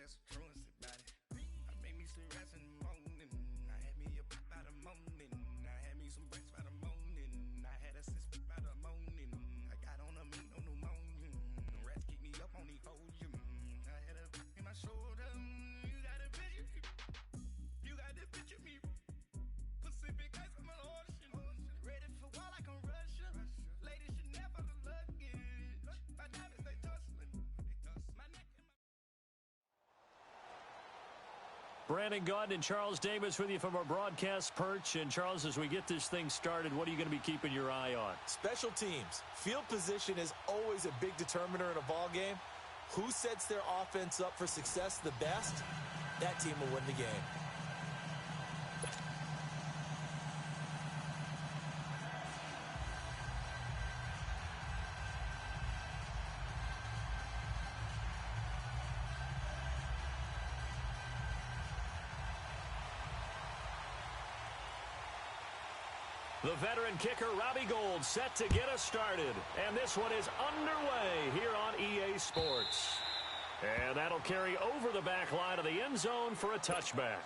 just truancy about it. I made me some rest in the morning. I had me a pop by the morning. I had me some breaks by the morning. I had a six by the morning. I got on a meat, no pneumonia. The rest keep me up on the folium. I had a in my shoulder. You got a picture. You got the picture me. Pacific ice on my ocean. Ready for war like I'm Russia. Ladies should never the luggage. My diamonds they tussling. My neck and my Brandon Gaudin and Charles Davis with you from our broadcast perch. And, Charles, as we get this thing started, what are you going to be keeping your eye on? Special teams. Field position is always a big determiner in a ball game. Who sets their offense up for success the best, that team will win the game. The veteran kicker, Robbie Gould, set to get us started. And this one is underway here on EA Sports. And that'll carry over the back line of the end zone for a touchback.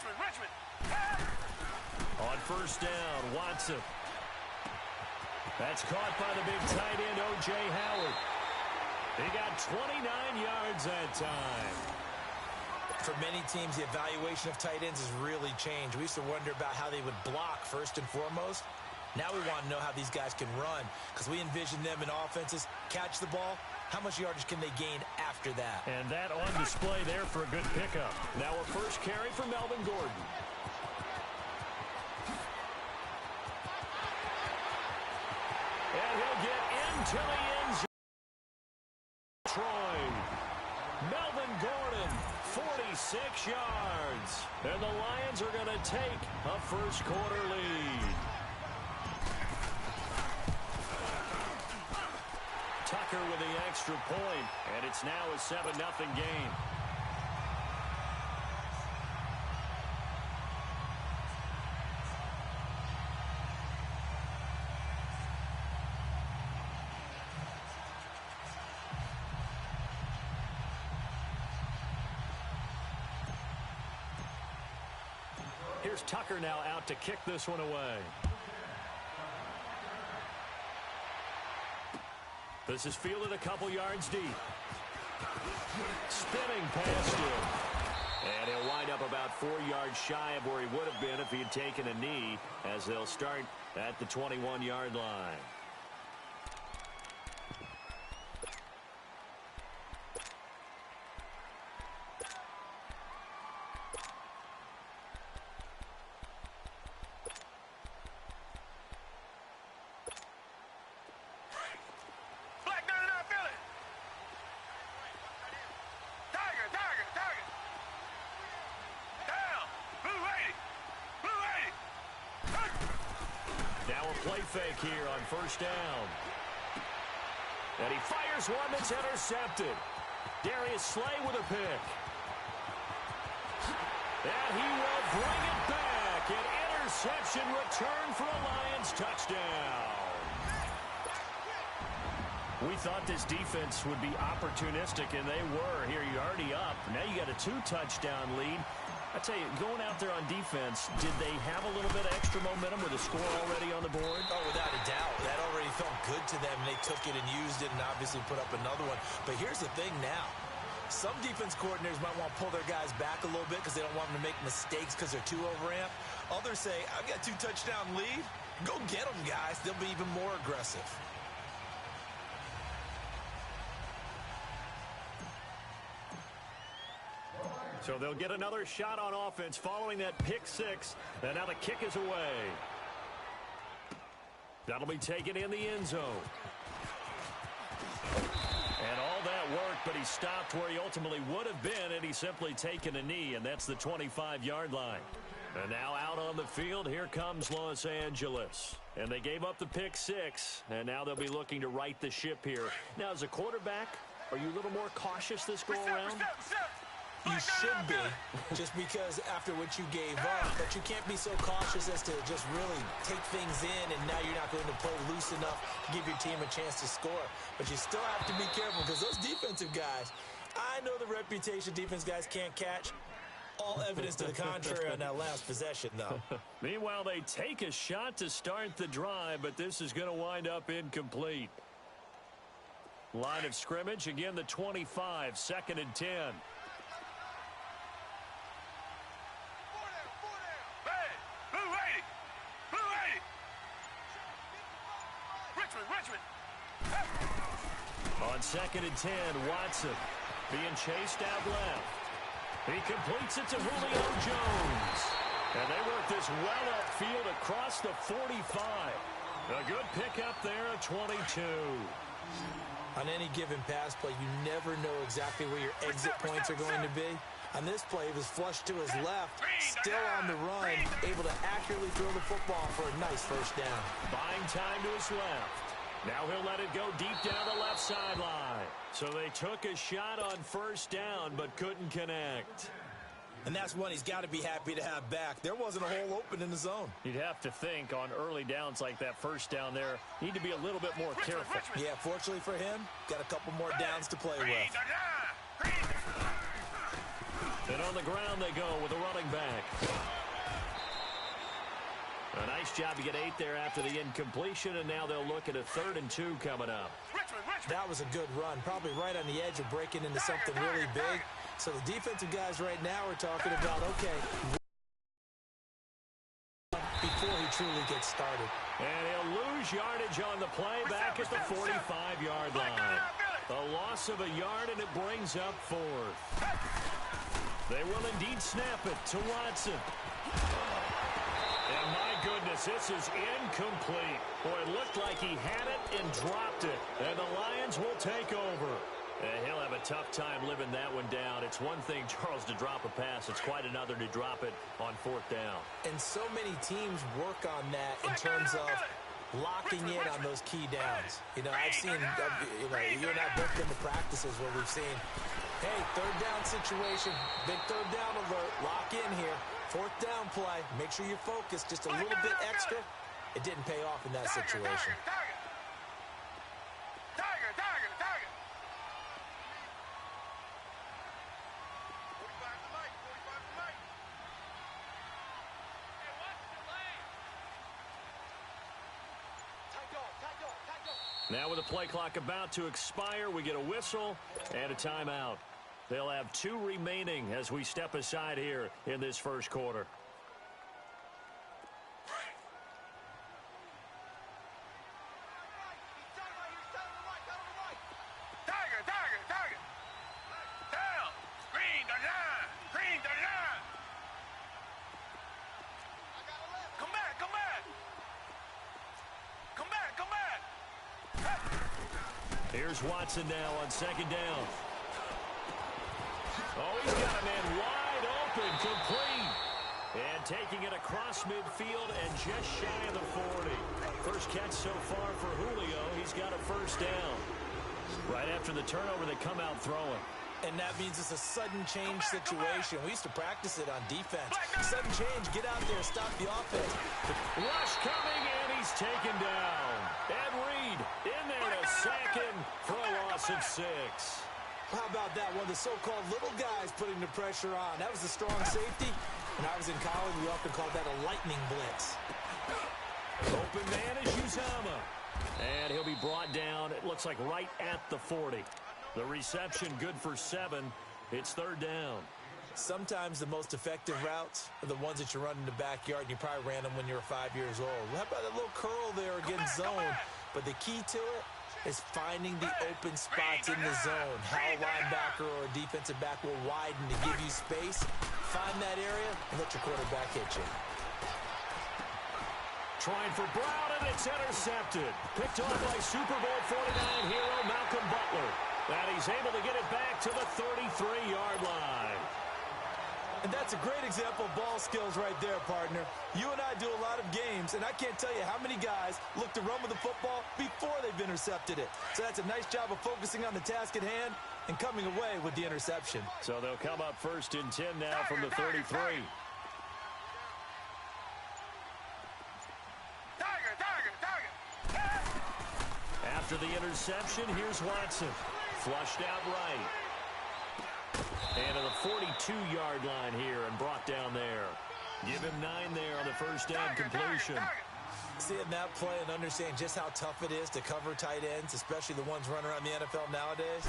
Richmond. On first down, Watson. That's caught by the big tight end, O.J. Howard. He got 29 yards that time. For many teams, the evaluation of tight ends has really changed. We used to wonder about how they would block first and foremost. Now we want to know how these guys can run, because we envision them in offenses catch the ball. How much yardage can they gain after that? And that on display there for a good pickup. Now a first carry for Melvin Gordon. And he'll get into the end zone. Troy. Melvin Gordon, 46 yards. And the Lions are going to take a first quarter lead. Tucker with the extra point, and it's now a 7-0 game. Here's Tucker now out to kick this one away. This is fielded a couple yards deep. Spinning past him. And he'll wind up about 4 yards shy of where he would have been if he had taken a knee, as they'll start at the 21-yard line. Fake here on first down. And he fires one that's intercepted. Darius Slay with a pick. And he will bring it back. An interception return for a Lions touchdown. We thought this defense would be opportunistic, and they were. Here, you're already up. Now you got a 2-touchdown lead. I tell you, going out there on defense, did they have a little bit of extra momentum with a score already on the board? Oh, without a doubt. That already felt good to them. They took it and used it and obviously put up another one. But here's the thing now. Some defense coordinators might want to pull their guys back a little bit because they don't want them to make mistakes because they're too overamped. Others say, I've got a 2-touchdown lead. Go get them, guys. They'll be even more aggressive. So they'll get another shot on offense following that pick six. And now the kick is away. That'll be taken in the end zone. And all that worked, but he stopped where he ultimately would have been, and he's simply taken a knee, and that's the 25-yard line. And now out on the field, here comes Los Angeles. And they gave up the pick six, and now they'll be looking to right the ship here. Now, as a quarterback, are you a little more cautious this go-around? You should be, just because after what you gave up, but you can't be so cautious as to just really take things in, and now you're not going to play loose enough to give your team a chance to score. But you still have to be careful because those defensive guys, I know the reputation defense guys can't catch. All evidence to the contrary on that last possession, though. Meanwhile, they take a shot to start the drive, but this is going to wind up incomplete. Line of scrimmage, again the 25, 2nd and 10. On 2nd and 10, Watson being chased out left. He completes it to Julio Jones. And they work this well upfield across the 45. A good pickup there at 22. On any given pass play, you never know exactly where your exit points are going to be. On this play, he was flushed to his left, still on the run, able to accurately throw the football for a nice first down. Buying time to his left. Now he'll let it go deep down the left sideline. So they took a shot on first down, but couldn't connect. And that's one he's got to be happy to have back. There wasn't a hole open in the zone. You'd have to think on early downs like that first down there, need to be a little bit more careful. Yeah, fortunately for him, got a couple more downs to play with. And on the ground they go with a running back. A nice job to get 8 there after the incompletion, and now they'll look at a 3rd and 2 coming up. That was a good run, probably right on the edge of breaking into something really big. So the defensive guys right now are talking about, okay, before he truly gets started. And he'll lose yardage on the play back at the 45-yard line. A loss of a yard, and it brings up 4th. They will indeed snap it to Watson. And my goodness, this is incomplete. Boy, it looked like he had it and dropped it. And the Lions will take over. And he'll have a tough time living that one down. It's one thing, Charles, to drop a pass. It's quite another to drop it on 4th down. And so many teams work on that in terms of locking in on those key downs. You know, I've seen, you and I both been to practices where we've seen, hey, 3rd down situation, big 3rd down alert, lock in here. 4th down play, make sure you're focused just a little bit extra. It didn't pay off in that situation. Now with the play clock about to expire, we get a whistle and a timeout. They'll have 2 remaining as we step aside here in this first quarter. Here's Watson now on 2nd down. Oh, he's got a man wide open, complete. And taking it across midfield and just shy of the 40. First catch so far for Julio. He's got a first down. Right after the turnover, they come out throwing. And that means it's a sudden change situation. We used to practice it on defense. Sudden change, get out there, stop the offense. Rush coming, and he's taken down. Ed Reed in there to sack him for a loss of 6. How about that? One of the so-called little guys putting the pressure on. That was a strong safety. When I was in college, we often called that a lightning blitz. Open man is Uzama. And he'll be brought down, it looks like right at the 40. The reception good for 7. It's 3rd down. Sometimes the most effective routes are the ones that you run in the backyard, and you probably ran them when you were 5 years old. How about that little curl there against zone? But the key to it is finding the open spots in the zone. How a linebacker or a defensive back will widen to give you space. Find that area and let your quarterback hit you. Trying for Brown, and it's intercepted. Picked off by Super Bowl 49 hero Malcolm Butler. And he's able to get it back to the 33-yard line. And that's a great example of ball skills right there, partner. You and I do a lot of games, and I can't tell you how many guys look to run with the football before they've intercepted it. So that's a nice job of focusing on the task at hand and coming away with the interception. So they'll come up 1st and 10 now from the 33. After the interception, here's Watson. Flushed out right. And to the 42-yard line here and brought down there. Give him 9 there on the first down completion. Seeing that play and understanding just how tough it is to cover tight ends, especially the ones running around the NFL nowadays,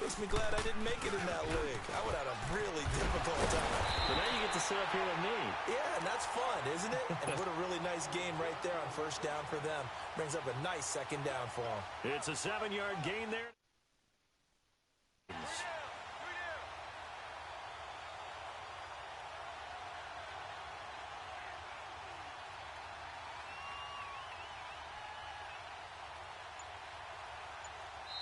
makes me glad I didn't make it in that league. I would have had a really difficult time. But now you get to sit up here with me. Yeah, and that's fun, isn't it? And what a really nice game right there on first down for them. Brings up a nice 2nd down for them. It's a 7-yard gain there.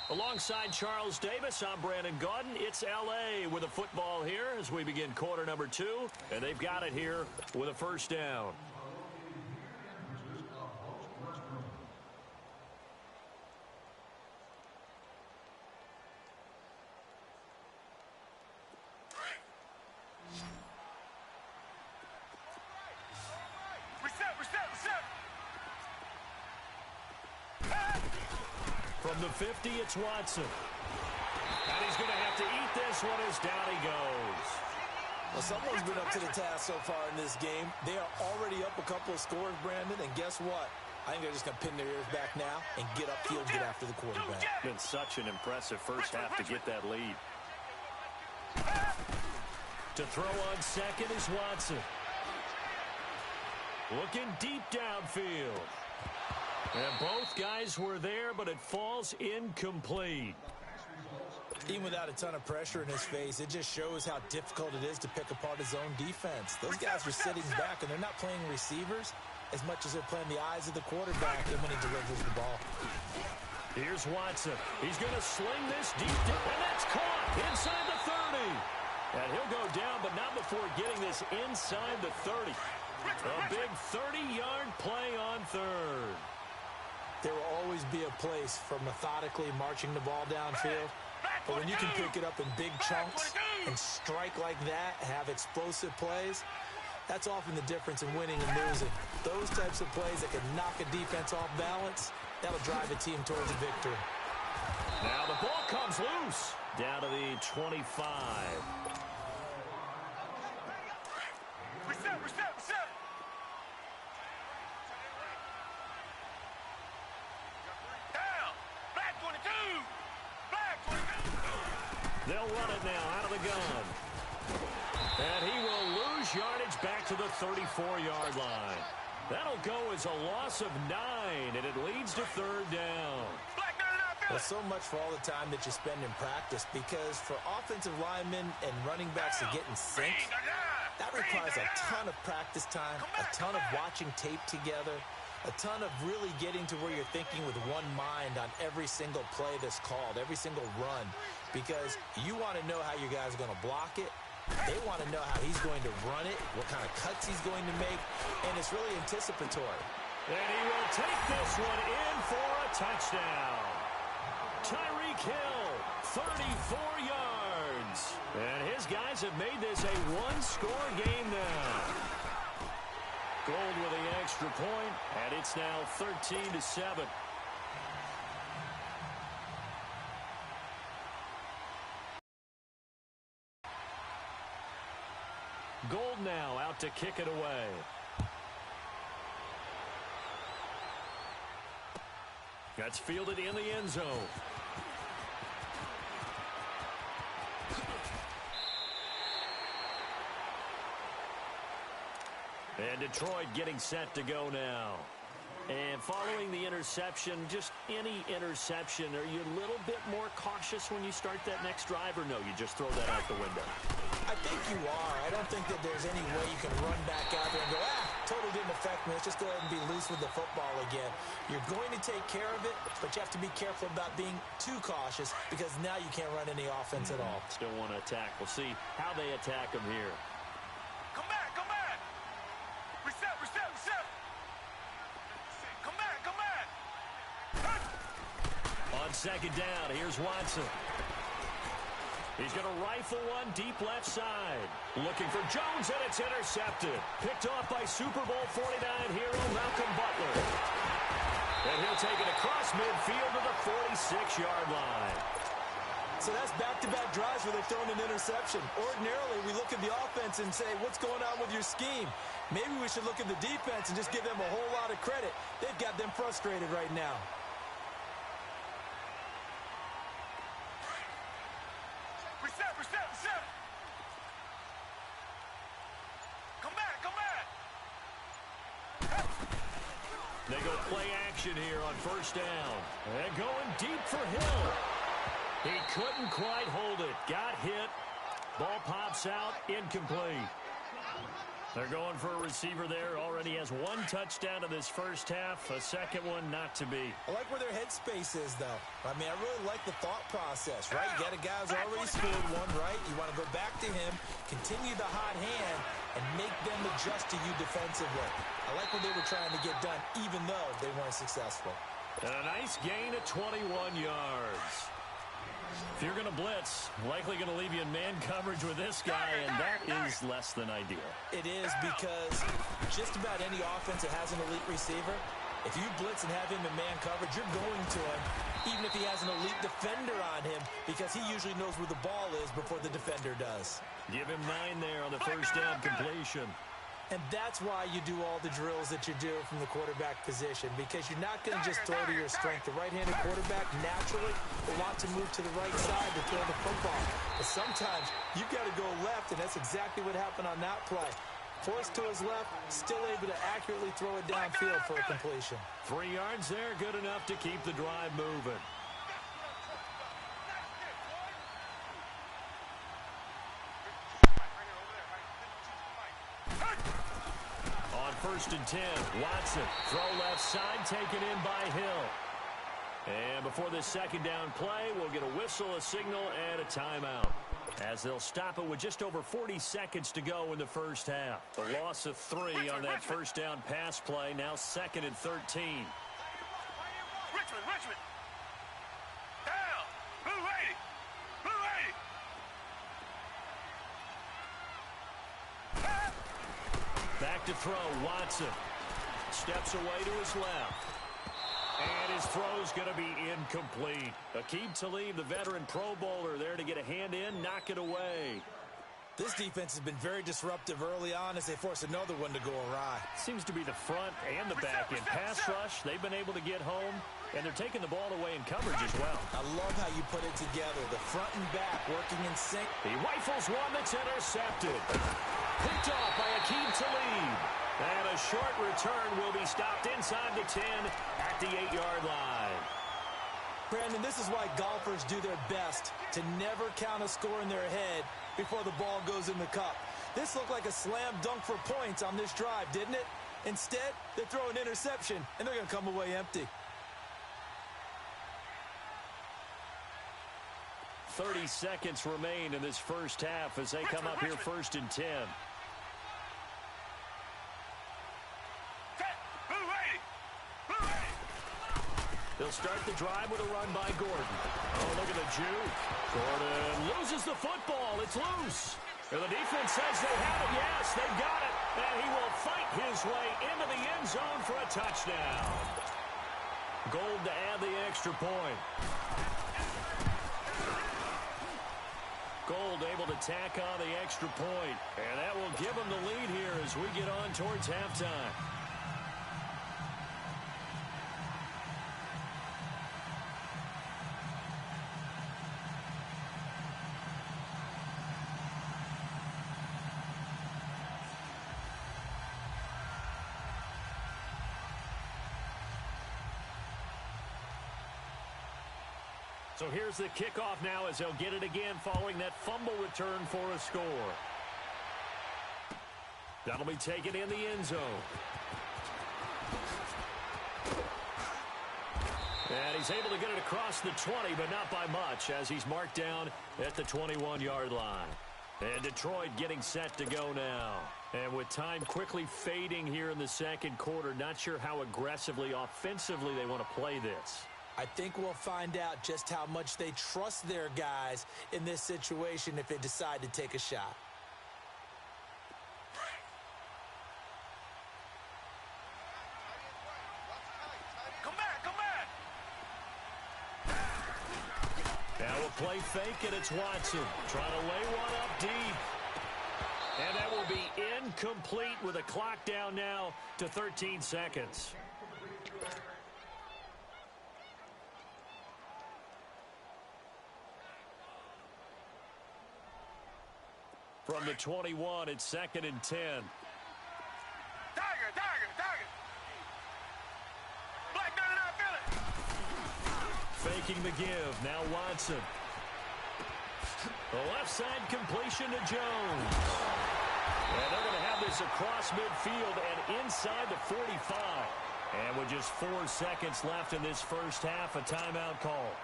Alongside Charles Davis, I'm Brandon Gaudin. It's L.A. with a football here as we begin quarter number 2. And they've got it here with a first down. From the 50, it's Watson. And he's going to have to eat this one as down he goes. Well, someone's been up to the task so far in this game. They are already up a couple of scores, Brandon, and guess what? I think they're just going to pin their ears back now and get upfield, get after the quarterback. Been such an impressive first half to get that lead. To throw on second is Watson. Looking deep downfield. And both guys were there, but it falls incomplete. Even without a ton of pressure in his face, it just shows how difficult it is to pick apart his own defense. Those guys are sitting back, and they're not playing receivers as much as they're playing the eyes of the quarterback and when he delivers the ball. Here's Watson. He's going to sling this deep down, and that's caught inside the 30. And he'll go down, but not before getting this inside the 30. A big 30-yard play on third. There will always be a place for methodically marching the ball downfield. But when you can pick it up in big chunks and strike like that, have explosive plays, that's often the difference in winning and losing. Those types of plays that can knock a defense off balance, that'll drive a team towards a victory. Now the ball comes loose down to the 25. They'll run it now out of the gun. And he will lose yardage back to the 34-yard line. That'll go as a loss of 9, and it leads to 3rd down. Well, so much for all the time that you spend in practice, because for offensive linemen and running backs to get in sync, that requires a ton of practice time, a ton of watching tape together, a ton of really getting to where you're thinking with one mind on every single play that's called, every single run, because you want to know how your guy's going to block it. They want to know how he's going to run it, what kind of cuts he's going to make, and it's really anticipatory. And he will take this one in for a touchdown. Tyreek Hill, 34 yards. Jones. And his guys have made this a one-score game now. Gold with the extra point, and it's now 13-7. Gold now out to kick it away. That's fielded in the end zone. And Detroit getting set to go now. And following the interception, just any interception, are you a little bit more cautious when you start that next drive, or no, you just throw that out the window? I think you are. I don't think that there's any way you can run back out there and go, totally didn't affect me. Let's just go ahead and be loose with the football again. You're going to take care of it, but you have to be careful about being too cautious because now you can't run any offense at all. Still want to attack. We'll see how they attack them here. Come back, come back. Reset, reset, reset. Come back, come back. On second down, here's Watson. He's going to rifle one deep left side. Looking for Jones, and it's intercepted. Picked off by Super Bowl 49 hero Malcolm Butler. And he'll take it across midfield to the 46-yard line. So that's back-to-back drives where they've thrown an interception. Ordinarily, we look at the offense and say, what's going on with your scheme? Maybe we should look at the defense and just give them a whole lot of credit. They've got them frustrated right now. Reset, reset, reset. Come back, come back. They go play action here on first down. And going deep for Hill. He couldn't quite hold it. Got hit. Ball pops out. Incomplete. They're going for a receiver there. Already has one touchdown in this first half. A second one not to be. I like where their headspace is, though. I mean, I really like the thought process, right? You got a guy who's already scored one, right? You want to go back to him, continue the hot hand, and make them adjust to you defensively. I like what they were trying to get done, even though they weren't successful. And a nice gain of 21 yards. If you're going to blitz, likely going to leave you in man coverage with this guy, and that is less than ideal. It is, because just about any offense that has an elite receiver, if you blitz and have him in man coverage, you're going to him, even if he has an elite defender on him, because he usually knows where the ball is before the defender does. Give him 9 there on the first down completion. And that's why you do all the drills that you do from the quarterback position, because you're not going to just throw to your strength. The right-handed quarterback naturally will want to move to the right side to throw the football. But sometimes you've got to go left, and that's exactly what happened on that play. Forced to his left, still able to accurately throw it downfield for a completion. 3 yards there, good enough to keep the drive moving. First and 10, Watson, throw left side, taken in by Hill. And before this second down play, we'll get a whistle, a signal, and a timeout, as they'll stop it with just over 40 seconds to go in the first half. The loss of 3 on that first down pass play, now 2nd and 13. Richmond. Down. Blue 80. Blue 80. Back to throw, Watson. Steps away to his left. And his throw's going to be incomplete. Aqib Talib, the veteran Pro Bowler, there to get a hand in, knock it away. This defense has been very disruptive early on as they force another one to go awry. Seems to be the front and the back end. Pass rush, they've been able to get home, and they're taking the ball away in coverage as well. I love how you put it together. The front and back working in sync. He rifles one that's intercepted. Picked off by Aqib Talib. And a short return will be stopped inside the 10 at the 8-yard line. Brandon, this is why golfers do their best to never count a score in their head before the ball goes in the cup. This looked like a slam dunk for points on this drive, didn't it? Instead, they throw an interception, and they're going to come away empty. 30 seconds remain in this first half as they come up here first and 10. They'll start the drive with a run by Gordon. Oh, look at the juke. Gordon loses the football. It's loose. And the defense says they have it. Yes, they've got it. And he will fight his way into the end zone for a touchdown. Gold to add the extra point. Gold able to tack on the extra point. And that will give them the lead here as we get on towards halftime. So here's the kickoff now as they'll get it again following that fumble return for a score. That'll be taken in the end zone. And he's able to get it across the 20, but not by much as he's marked down at the 21-yard line. And Detroit getting set to go now. And with time quickly fading here in the second quarter, not sure how aggressively, offensively they want to play this. I think we'll find out just how much they trust their guys in this situation if they decide to take a shot. Come back! Now a play fake, and it's Watson trying to lay one up deep. And that will be incomplete with a clock down now to 13 seconds. From the 21, it's 2nd and 10. Tiger! Black 99 Philly! Faking the give. Now Watson. The left side completion to Jones. And they're going to have this across midfield and inside the 45. And with just 4 seconds left in this first half, a timeout call.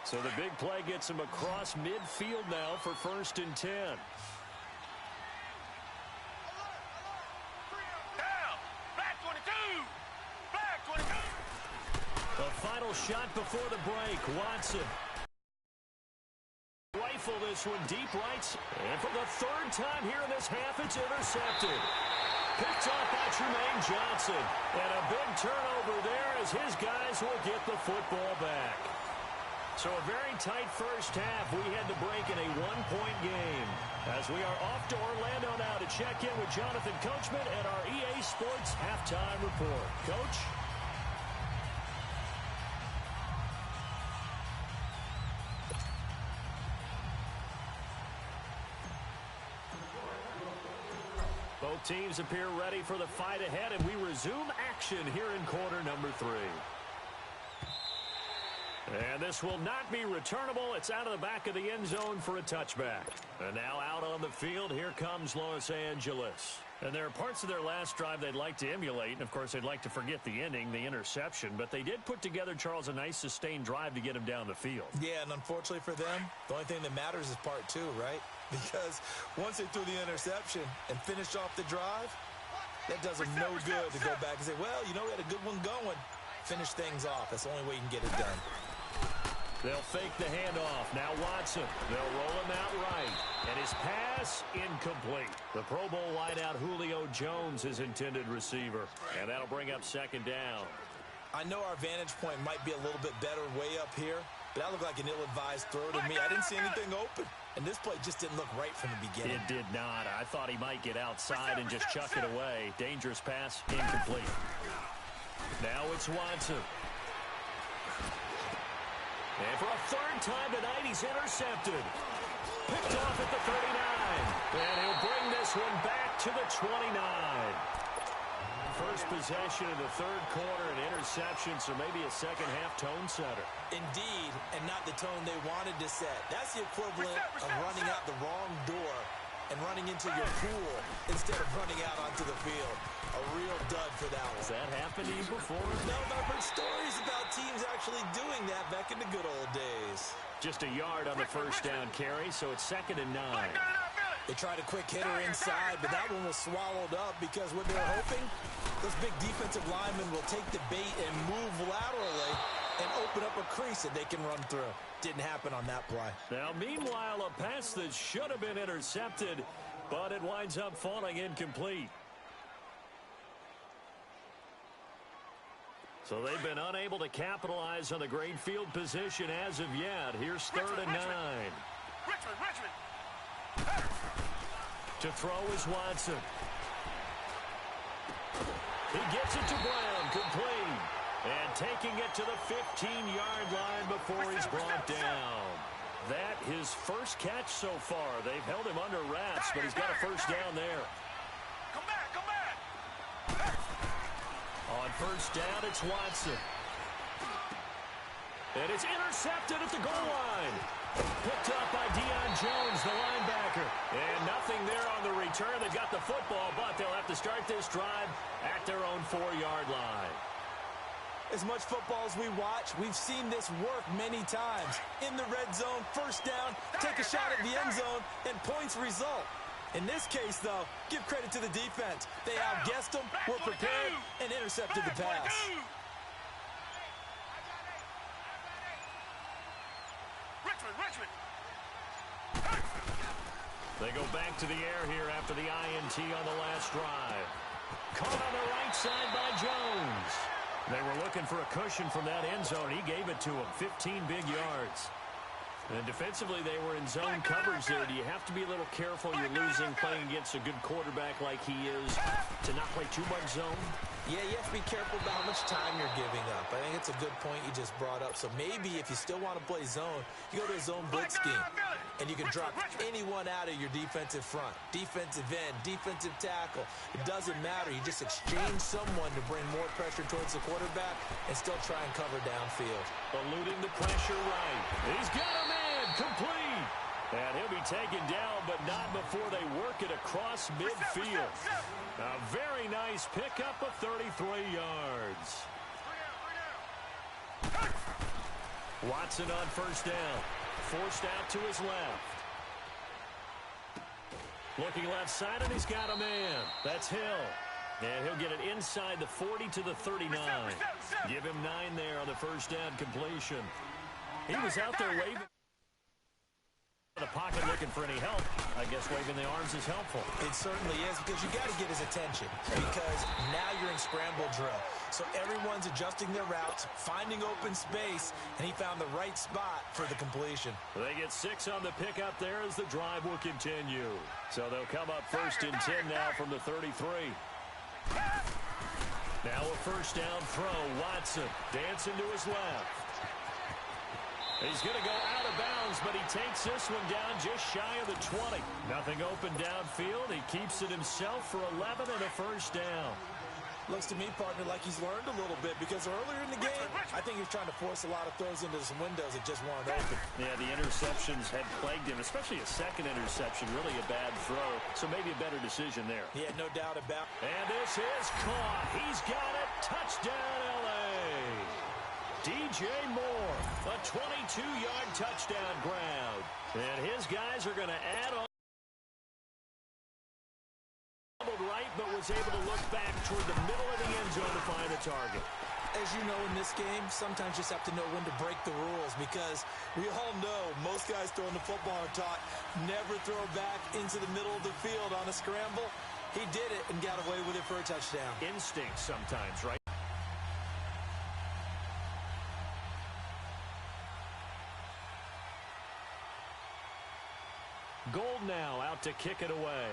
So the big play gets him across midfield now for 1st and 10. Down! Black 22! Black 22! The final shot before the break. Watson. Rifle this one deep right. And for the 3rd time here in this half, it's intercepted. Picked off by Tremaine Johnson. And a big turnover there as his guys will get the football back. So a very tight first half. We had to break in a 1-point game. As we are off to Orlando now to check in with Jonathan Coachman at our EA Sports Halftime Report. Coach? Both teams appear ready for the fight ahead, and we resume action here in quarter number 3. And this will not be returnable. It's out of the back of the end zone for a touchback. And now out on the field, here comes Los Angeles. And there are parts of their last drive they'd like to emulate. And, of course, they'd like to forget the ending, the interception. But they did put together, Charles, a nice sustained drive to get him down the field. Yeah, and unfortunately for them, the only thing that matters is part 2, right? Because once they threw the interception and finished off the drive, that does them no good to go back and say, well, you know, we had a good one going. Finish things off. That's the only way you can get it done. They'll fake the handoff. Now Watson. They'll roll him out right. And his pass incomplete. The Pro Bowl wideout Julio Jones, his intended receiver. And that'll bring up 2nd down. I know our vantage point might be a little bit better way up here, but that looked like an ill-advised throw to me. I didn't see anything open. And this play just didn't look right from the beginning. It did not. I thought he might get outside and just chuck it away. Dangerous pass, incomplete. Now it's Watson. And for a 3rd time tonight, he's intercepted. Picked off at the 39. And he'll bring this one back to the 29. First possession of the 3rd quarter, an interception, so maybe a second-half tone setter. Indeed, and not the tone they wanted to set. That's the equivalent of running out the wrong door and running into your pool instead of running out onto the field. A real dud for that one. Has that happened to you before? No, but I've heard stories about teams actually doing that back in the good old days. Just a yard on the 1st down carry, so it's 2nd and 9. They tried a quick hitter inside, but that one was swallowed up because what they're hoping, those big defensive linemen will take the bait and move laterally and open up a crease that they can run through. Didn't happen on that play. Now, meanwhile, a pass that should have been intercepted, but it winds up falling incomplete. So they've been unable to capitalize on the great field position as of yet. Here's 3rd and 9. Richmond. To throw is Watson. He gets it to Brown, complete. And taking it to the 15-yard line before he's brought down. That his first catch so far. They've held him under wraps, but he's got a first down there. Come back. On first down, it's Watson. And it's intercepted at the goal line. Picked up by Deion Jones, the linebacker. And nothing there on the return. They got the football, but they'll have to start this drive at their own 4-yard line. As much football as we watch, we've seen this work many times. In the red zone, first down, take a shot at the end zone, and points result. In this case, though, give credit to the defense. They outguessed them, were prepared, and intercepted the pass. Richmond. They go back to the air here after the INT on the last drive. Caught on the right side by Jones. They were looking for a cushion from that end zone. He gave it to them, 15 big yards. And defensively, they were in zone coverage there. Do you have to be a little careful? You're losing playing against a good quarterback like he is to not play too much zone? Yeah, you have to be careful about how much time you're giving up. I think it's a good point you just brought up. So maybe if you still want to play zone, you go to a zone blitz scheme. And you can drop anyone out of your defensive front. Defensive end, defensive tackle. It doesn't matter. You just exchange someone to bring more pressure towards the quarterback and still try and cover downfield. Eluding the pressure right. He's got a man complete. And he'll be taken down, but not before they work it across midfield. A very nice pickup of 33 yards. Watson on first down. Forced out to his left. Looking left side, and he's got a man. That's Hill. And he'll get it inside the 40 to the 39. Give him 9 there on the first down completion. He was out there waving the pocket looking for any help. I guess waving the arms is helpful. It certainly is, because you got to get his attention, because now you're in scramble drill. So everyone's adjusting their routes, finding open space, and he found the right spot for the completion. They get 6 on the pickup there as the drive will continue. So they'll come up 1st and 10 now from the 33. Now a first down throw. Watson dancing to his left. He's going to go out of bounds, but he takes this one down just shy of the 20. Nothing open downfield. He keeps it himself for 11 and a first down. Looks to me, partner, like he's learned a little bit, because earlier in the game, I think he was trying to force a lot of throws into some windows that just weren't open. Yeah, the interceptions had plagued him, especially a second interception, really a bad throw. So maybe a better decision there. Yeah, no doubt about it. And this is caught. He's got it. Touchdown, L.A. DJ Moore, a 22-yard touchdown grab. And his guys are going to add on. Right, but was able to look back toward the middle of the end zone to find a target. As you know, in this game, sometimes you just have to know when to break the rules, because we all know most guys throwing the football are taught never throw back into the middle of the field on a scramble. He did it and got away with it for a touchdown. Instinct sometimes, right? Gold now out to kick it away.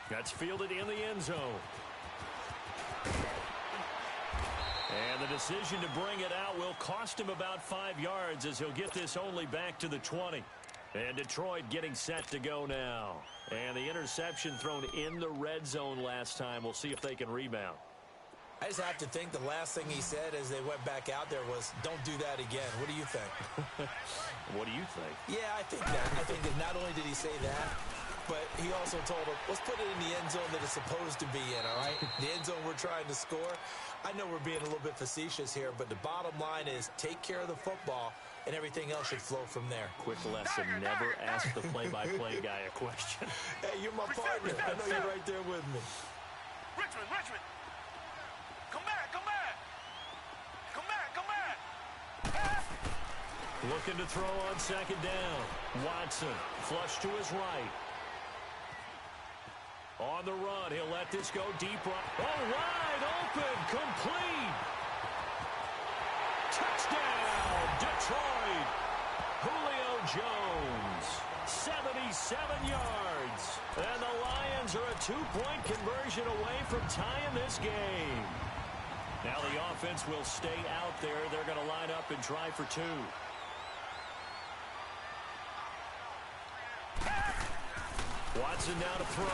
That's fielded in the end zone. And the decision to bring it out will cost him about 5 yards, as he'll get this only back to the 20. And Detroit getting set to go now. And the interception thrown in the red zone last time. We'll see if they can rebound. I just have to think the last thing he said as they went back out there was, don't do that again. What do you think? What do you think? Yeah, I think that. I think that not only did he say that, but he also told him, let's put it in the end zone that it's supposed to be in, all right? The end zone we're trying to score. I know we're being a little bit facetious here, but the bottom line is take care of the football and everything else should flow from there. Quick lesson, never ask the play-by-play guy a question. Hey, you're my partner. I know you're right there with me. Richmond. Come back. Looking to throw on second down. Watson, flush to his right. On the run, he'll let this go deep right. Oh, wide open, complete. Touchdown, Detroit. Julio Jones, 77 yards. And the Lions are a 2-point conversion away from tying this game. Now the offense will stay out there. They're going to line up and try for 2. Watson now to throw.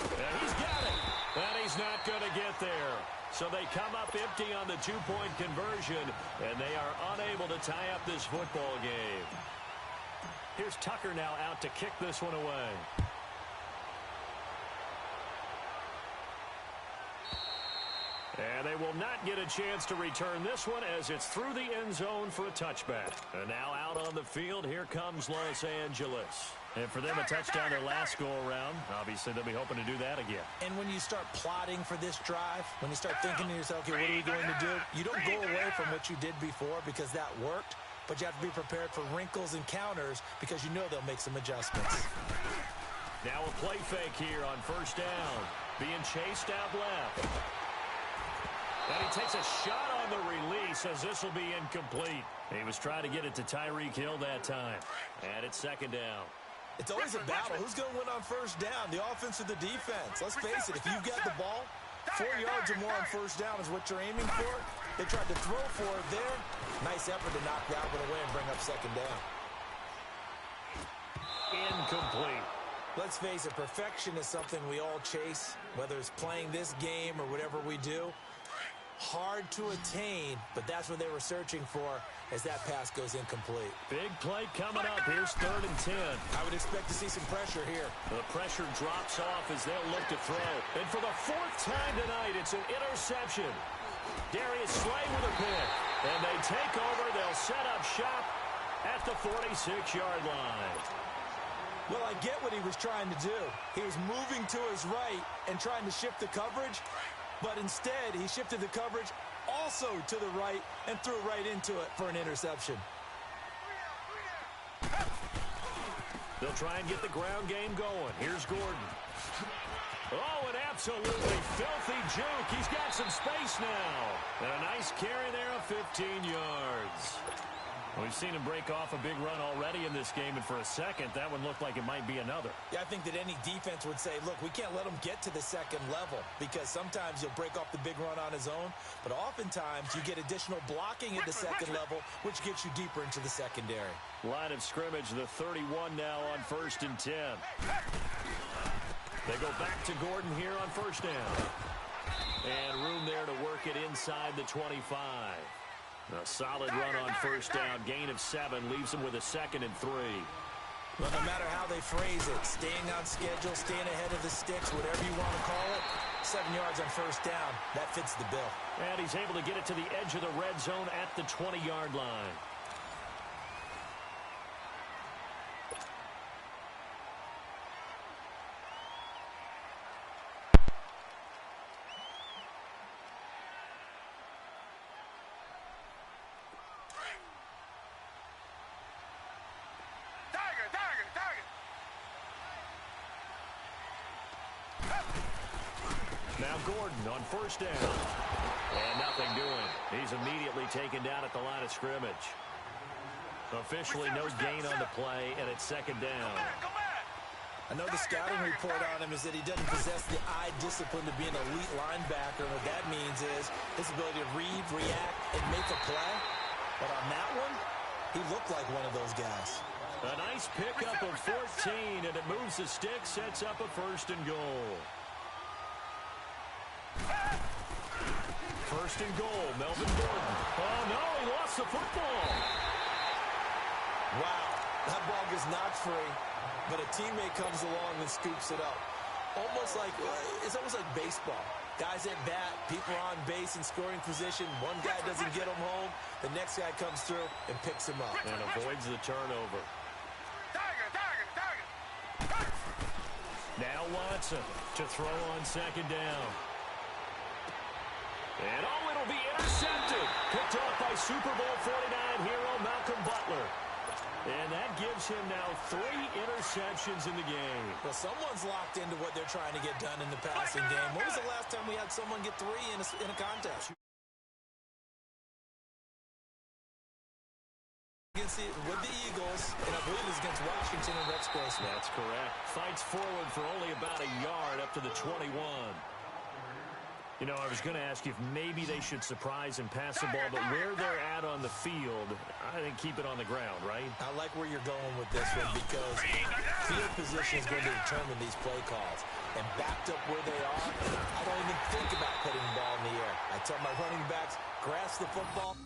And he's got it. And he's not going to get there. So they come up empty on the 2-point conversion, and they are unable to tie up this football game. Here's Tucker now out to kick this one away. And they will not get a chance to return this one as it's through the end zone for a touchback. And now out on the field, here comes Los Angeles. And for them, a touchdown their last go-around. Obviously, they'll be hoping to do that again. And when you start plotting for this drive, when you start thinking to yourself, okay, what are we going to do? You don't go away from what you did before because that worked, but you have to be prepared for wrinkles and counters because you know they'll make some adjustments. Now a play fake here on first down. Being chased out left. And he takes a shot on the release as this will be incomplete. He was trying to get it to Tyreek Hill that time. And it's second down. It's always a battle. Who's going to win on first down, the offense or the defense? Let's face it, if you've got the ball, 4 yards or more on first down is what you're aiming for. They tried to throw for it there. Nice effort to knock that one away and bring up second down. Incomplete. Let's face it, perfection is something we all chase, whether it's playing this game or whatever we do. Hard to attain, but that's what they were searching for as that pass goes incomplete. Big play coming up. Here's 3rd and 10. I would expect to see some pressure here. The pressure drops off as they'll look to throw. And for the 4th time tonight, it's an interception. Darius Slay with a pick. And they take over. They'll set up shop at the 46-yard line. Well, I get what he was trying to do. He was moving to his right and trying to shift the coverage. But instead, he shifted the coverage also to the right and threw right into it for an interception. They'll try and get the ground game going. Here's Gordon. Oh, an absolutely filthy juke. He's got some space now. And a nice carry there of 15 yards. We've seen him break off a big run already in this game, and for a second, that one looked like it might be another. Yeah, I think that any defense would say, look, we can't let him get to the second level because sometimes he'll break off the big run on his own, but oftentimes you get additional blocking at the second level, which gets you deeper into the secondary. Line of scrimmage, the 31 now on 1st and 10. They go back to Gordon here on first down. And room there to work it inside the 25. A solid run on first down. Gain of 7 leaves them with a 2nd and 3. Well, no matter how they phrase it, staying on schedule, staying ahead of the sticks, whatever you want to call it, 7 yards on first down, that fits the bill. And he's able to get it to the edge of the red zone at the 20-yard line. Now Gordon on first down. And nothing doing. He's immediately taken down at the line of scrimmage. Officially no gain on the play, and it's 2nd down. I know the scouting report on him is that he doesn't possess the eye discipline to be an elite linebacker. What that means is his ability to read, react, and make a play. But on that one, he looked like one of those guys. A nice pickup of 14, and it moves the stick, sets up a 1st and goal. 1st and goal, Melvin Gordon. Oh, no, he lost the football. Wow, that ball gets knocked free, but a teammate comes along and scoops it up. It's almost like baseball. Guys at bat, people are on base in scoring position. One guy doesn't get him home. The next guy comes through and picks him up. And avoids the turnover. Now Watson to throw on second down. And it'll be intercepted. Picked off by Super Bowl 49 hero Malcolm Butler. And that gives him now 3 interceptions in the game. Well, someone's locked into what they're trying to get done in the passing game. When was the last time we had someone get 3 in a contest? With the Eagles, and I believe it's against Washington and Rex Grossman. That's correct. Fights forward for only about a yard up to the 21. You know, I was going to ask you if maybe they should surprise and pass the ball, but where they're at on the field, I think keep it on the ground, right? I like where you're going with this one because field position is going to determine these play calls. And backed up where they are, I don't even think about putting the ball in the air. I tell my running backs, grasp the football,